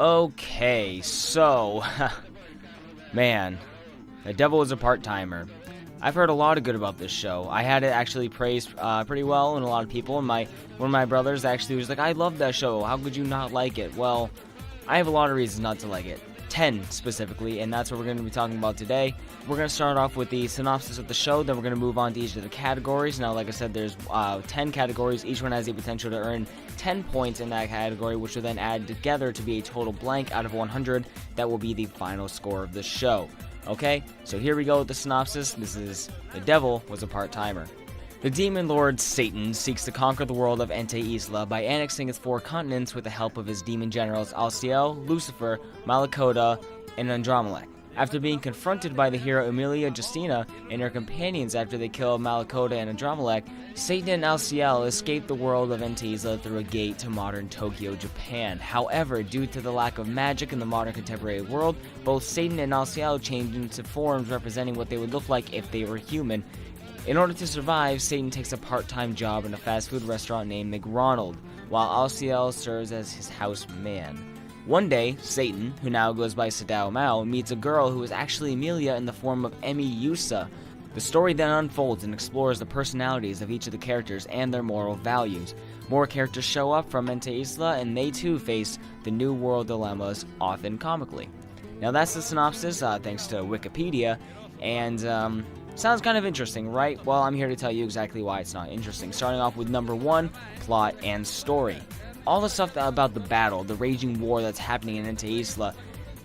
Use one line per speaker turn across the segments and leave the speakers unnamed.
Okay, so, man, the devil is a part-timer. I've heard a lot of good about this show. I had it actually praised pretty well in a lot of people, and one of my brothers actually was like, I love that show, how could you not like it? Well, I have a lot of reasons not to like it. 10 specifically, and that's what we're going to be talking about today. We're going to start off with the synopsis of the show, then we're going to move on to each of the categories. Now, like I said, there's 10 categories. Each one has the potential to earn 10 points in that category, which will then add together to be a total blank out of 100. That will be the final score of the show. Okay, so here we go with the synopsis. This is The Devil Was a Part-Timer. The demon lord Satan seeks to conquer the world of Ente Isla by annexing its 4 continents with the help of his demon generals Alciel, Lucifer, Malacoda, and Andromelech. After being confronted by the hero Emilia Justina and her companions after they kill Malacoda and Andromelech, Satan and Alciel escape the world of Ente Isla through a gate to modern Tokyo, Japan. However, due to the lack of magic in the modern contemporary world, both Satan and Alciel change into forms representing what they would look like if they were human. In order to survive, Satan takes a part-time job in a fast food restaurant named McRonald, while Alciel serves as his house man. One day, Satan, who now goes by Sadao Mao, meets a girl who is actually Emilia in the form of Emi Yusa. The story then unfolds and explores the personalities of each of the characters and their moral values. More characters show up from Ente Isla, and they too face the new world dilemmas, often comically. Now that's the synopsis, thanks to Wikipedia, and sounds kind of interesting, right? Well, I'm here to tell you exactly why it's not interesting. Starting off with number 1, plot and story. All the stuff about the battle, the raging war that's happening in Ente Isla,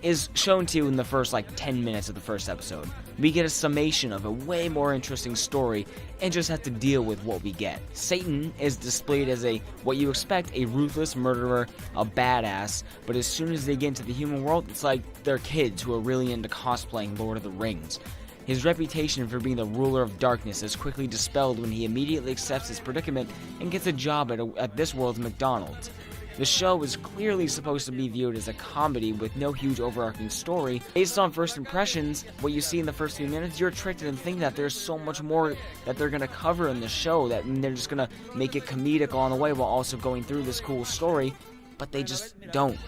is shown to you in the first 10 minutes of the first episode. We get a summation of a way more interesting story and just have to deal with what we get. Satan is displayed as what you expect, a ruthless murderer, a badass, but as soon as they get into the human world, it's like they're kids who are really into cosplaying Lord of the Rings. His reputation for being the ruler of darkness is quickly dispelled when he immediately accepts his predicament and gets a job at this world's McDonald's. The show is clearly supposed to be viewed as a comedy with no huge overarching story. Based on first impressions, what you see in the first few minutes, you're tricked into thinking that there's so much more that they're going to cover in the show, that they're just going to make it comedic along the way while also going through this cool story, but they just don't.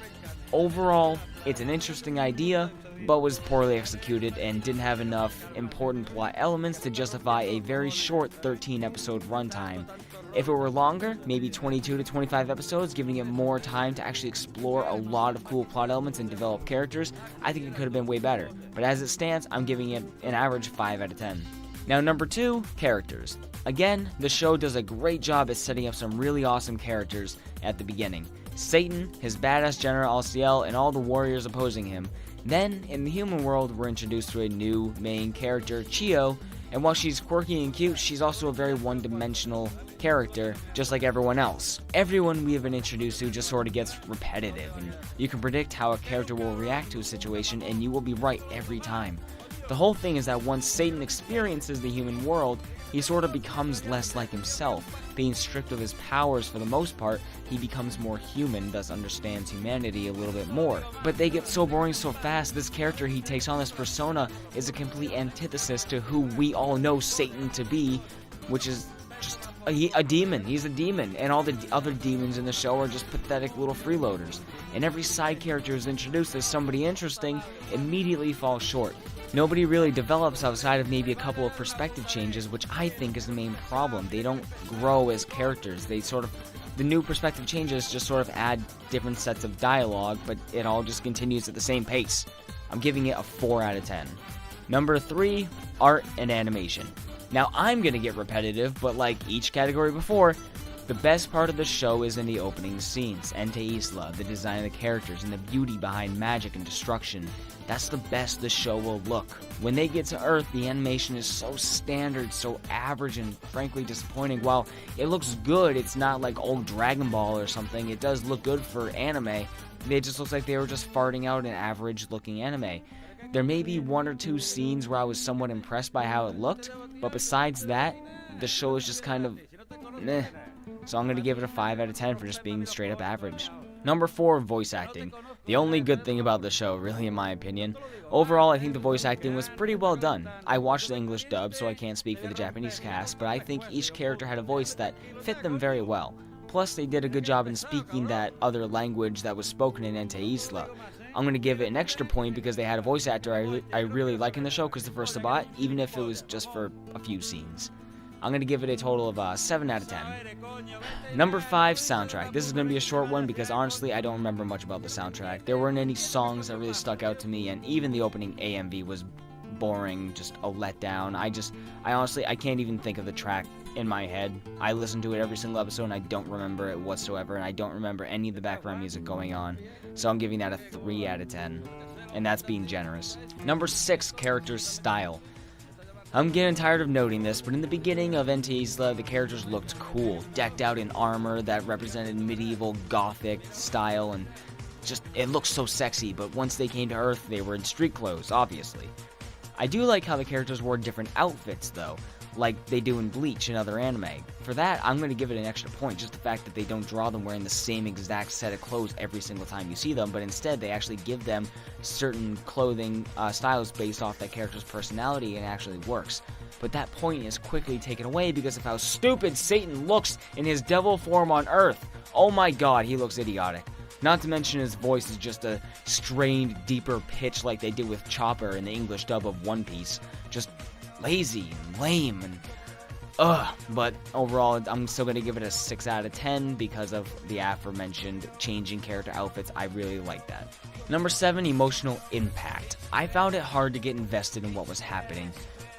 Overall, it's an interesting idea, but was poorly executed and didn't have enough important plot elements to justify a very short 13-episode runtime. If it were longer, maybe 22 to 25 episodes, giving it more time to actually explore a lot of cool plot elements and develop characters, I think it could have been way better. But as it stands, I'm giving it an average 5 out of 10. Now, number 2, characters. Again, the show does a great job at setting up some really awesome characters at the beginning. Satan, his badass general Alciel, and all the warriors opposing him. Then, in the human world, we're introduced to a new main character, Chio, and while she's quirky and cute, she's also a very one-dimensional character, just like everyone else. Everyone we have been introduced to just sort of gets repetitive, and you can predict how a character will react to a situation, and you will be right every time. The whole thing is that once Satan experiences the human world, he sort of becomes less like himself. Being stripped of his powers for the most part, he becomes more human, thus understands humanity a little bit more. But they get so boring so fast. This character he takes on, this persona, is a complete antithesis to who we all know Satan to be, which is just a demon. He's a demon, and all the other demons in the show are just pathetic little freeloaders. And every side character is introduced as somebody interesting, immediately falls short. Nobody really develops outside of maybe a couple of perspective changes, which I think is the main problem. They don't grow as characters. The new perspective changes just sort of add different sets of dialogue, but it all just continues at the same pace. I'm giving it a 4 out of 10. Number 3, art and animation. Now, I'm going to get repetitive, but like each category before, the best part of the show is in the opening scenes, Ente Isla, the design of the characters, and the beauty behind magic and destruction. That's the best the show will look. When they get to Earth, the animation is so standard, so average, and frankly disappointing. While it looks good, it's not like old Dragon Ball or something. It does look good for anime. It just looks like they were just farting out an average-looking anime. There may be 1 or 2 scenes where I was somewhat impressed by how it looked, but besides that, the show is just kind of meh. So I'm going to give it a 5 out of 10 for just being straight up average. Number 4, voice acting. The only good thing about the show, really, in my opinion. Overall, I think the voice acting was pretty well done. I watched the English dub, so I can't speak for the Japanese cast, but I think each character had a voice that fit them very well. Plus, they did a good job in speaking that other language that was spoken in Ente Isla. I'm going to give it an extra point because they had a voice actor I really like in the show, Christopher Sabat, even if it was just for a few scenes. I'm going to give it a total of 7 out of 10. Number 5, soundtrack. This is going to be a short one because honestly, I don't remember much about the soundtrack. There weren't any songs that really stuck out to me, and even the opening AMV was boring, just a letdown. I honestly can't even think of the track in my head. I listen to it every single episode and I don't remember it whatsoever, and I don't remember any of the background music going on. So I'm giving that a 3 out of 10, and that's being generous. Number 6, characters' style. I'm getting tired of noting this, but in the beginning of Ente Isla, the characters looked cool, decked out in armor that represented medieval gothic style, and just, it looked so sexy, but once they came to Earth, they were in street clothes, obviously. I do like how the characters wore different outfits, though, like they do in Bleach and other anime. For that, I'm going to give it an extra point, just the fact that they don't draw them wearing the same exact set of clothes every single time you see them, but instead they actually give them certain clothing styles based off that character's personality, and it actually works. But that point is quickly taken away because of how stupid Satan looks in his devil form on Earth. Oh my god, he looks idiotic. Not to mention his voice is just a strained, deeper pitch like they did with Chopper in the English dub of One Piece. Just lazy and lame and but overall I'm still going to give it a 6 out of 10 because of the aforementioned changing character outfits. I really like that. Number 7, emotional impact. I found it hard to get invested in what was happening.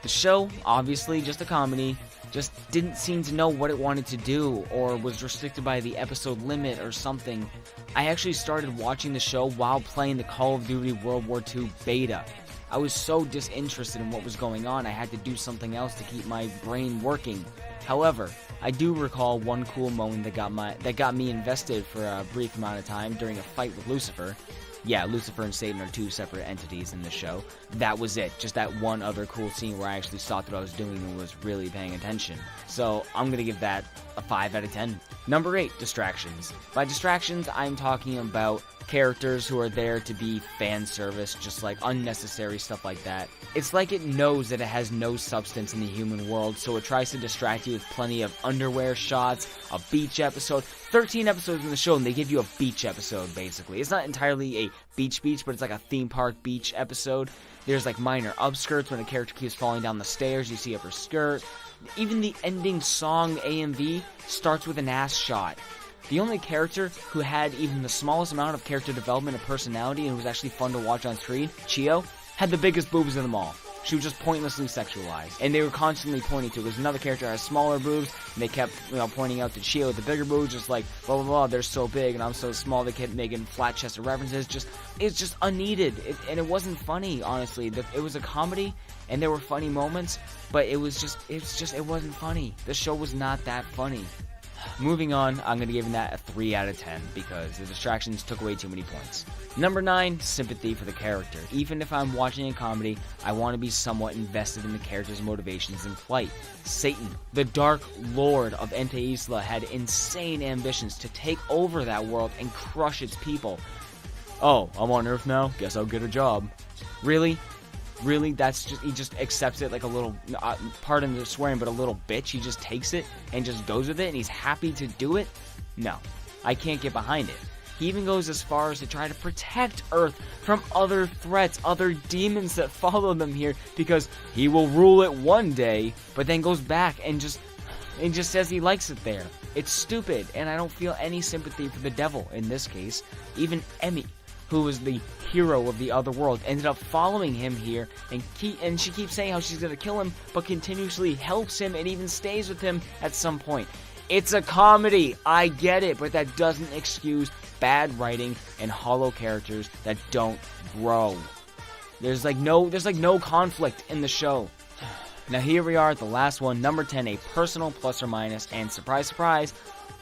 The show, obviously just a comedy, just didn't seem to know what it wanted to do, or was restricted by the episode limit or something. I actually started watching the show while playing the Call of Duty World War II beta. I was so disinterested in what was going on, I had to do something else to keep my brain working. However, I do recall one cool moment that got me invested for a brief amount of time during a fight with Lucifer. Yeah, Lucifer and Satan are 2 separate entities in the show. That was it. Just that one other cool scene where I actually stopped what I was doing and was really paying attention. So I'm going to give that a 5 out of 10. Number 8, distractions. By distractions, I'm talking about characters who are there to be fan service, just like unnecessary stuff like that. It's like it knows that it has no substance in the human world, so it tries to distract you with plenty of underwear shots, a beach episode. 13 episodes in the show, and they give you a beach episode, basically. It's not entirely a beach, but it's like a theme park beach episode. There's like minor upskirts when a character keeps falling down the stairs, you see up her skirt. Even the ending song, AMV, starts with an ass shot. The only character who had even the smallest amount of character development and personality and was actually fun to watch on screen, Chio, had the biggest boobs of them all. She was just pointlessly sexualized, and they were constantly pointing to it. There's another character that has smaller boobs, and they kept, pointing out to Chio with the bigger boobs, just like, blah, blah, blah, they're so big, and I'm so small. They kept making flat-chested references. It's just unneeded, and it wasn't funny, honestly. It was a comedy, and there were funny moments, but it wasn't funny. The show was not that funny. Moving on, I'm going to give that a 3 out of 10 because the distractions took away too many points. Number 9, sympathy for the character. Even if I'm watching a comedy, I want to be somewhat invested in the character's motivations and plight. Satan, the Dark Lord of Ente Isla, had insane ambitions to take over that world and crush its people. Oh, I'm on Earth now? Guess I'll get a job. Really? Really, he just accepts it like a little, pardon the swearing, but a little bitch. He just takes it and just goes with it, and he's happy to do it? No, I can't get behind it. He even goes as far as to try to protect Earth from other threats, other demons that follow them here, because he will rule it one day, but then goes back and just says he likes it there. It's stupid, and I don't feel any sympathy for the devil in this case. Even Emmy, who was the hero of the other world, ended up following him here, and she keeps saying how she's gonna kill him, but continuously helps him and even stays with him at some point. It's a comedy, I get it, but that doesn't excuse bad writing and hollow characters that don't grow. There's no conflict in the show. Now here we are at the last one, number 10, a personal plus or minus, and surprise, surprise,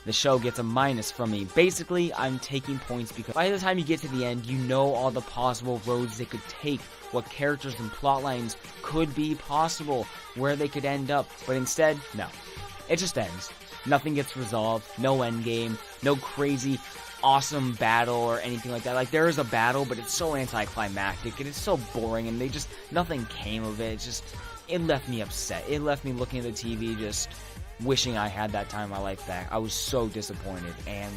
the show gets a minus from me. Basically, I'm taking points because by the time you get to the end, you know all the possible roads they could take, what characters and plot lines could be possible, where they could end up, but instead, no. It just ends. Nothing gets resolved, no endgame, no crazy, awesome battle or anything like that. Like, there is a battle, but it's so anticlimactic, and it's so boring, and nothing came of it. It left me upset. It left me looking at the TV wishing I had that time of my life back. I was so disappointed, and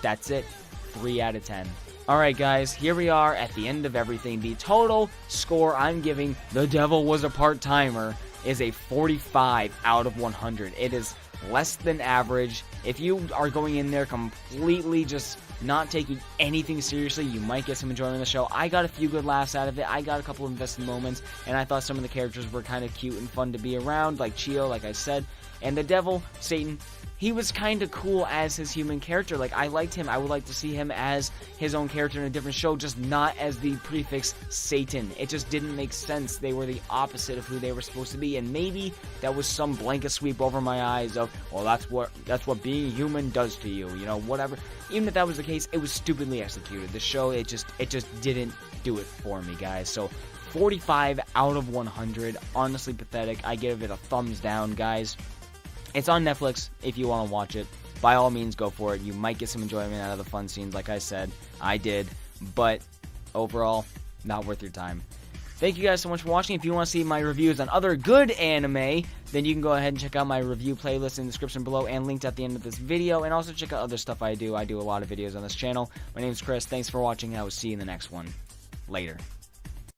that's it. 3 out of 10. Alright guys, here we are at the end of everything. The total score I'm giving The Devil Was a Part-Timer is a 45 out of 100. It is less than average. If you are going in there completely just not taking anything seriously, you might get some enjoyment in the show. I got a few good laughs out of it. I got a couple of invested moments, and I thought some of the characters were kind of cute and fun to be around, like Chio, like I said. And the devil, Satan, he was kind of cool as his human character. Like, I liked him. I would like to see him as his own character in a different show, just not as the prefix Satan. It just didn't make sense. They were the opposite of who they were supposed to be, and maybe that was some blanket sweep over my eyes of, well, that's what being human does to you, you know, whatever. Even if that was the case, it was stupidly executed. The show, it just didn't do it for me, guys. So 45 out of 100, honestly pathetic. I give it a thumbs down, guys. It's on Netflix if you want to watch it. By all means, go for it. You might get some enjoyment out of the fun scenes, like I said. I did. But overall, not worth your time. Thank you guys so much for watching. If you want to see my reviews on other good anime, then you can go ahead and check out my review playlist in the description below and linked at the end of this video. And also check out other stuff I do. I do a lot of videos on this channel. My name is Chris. Thanks for watching, and I will see you in the next one. Later.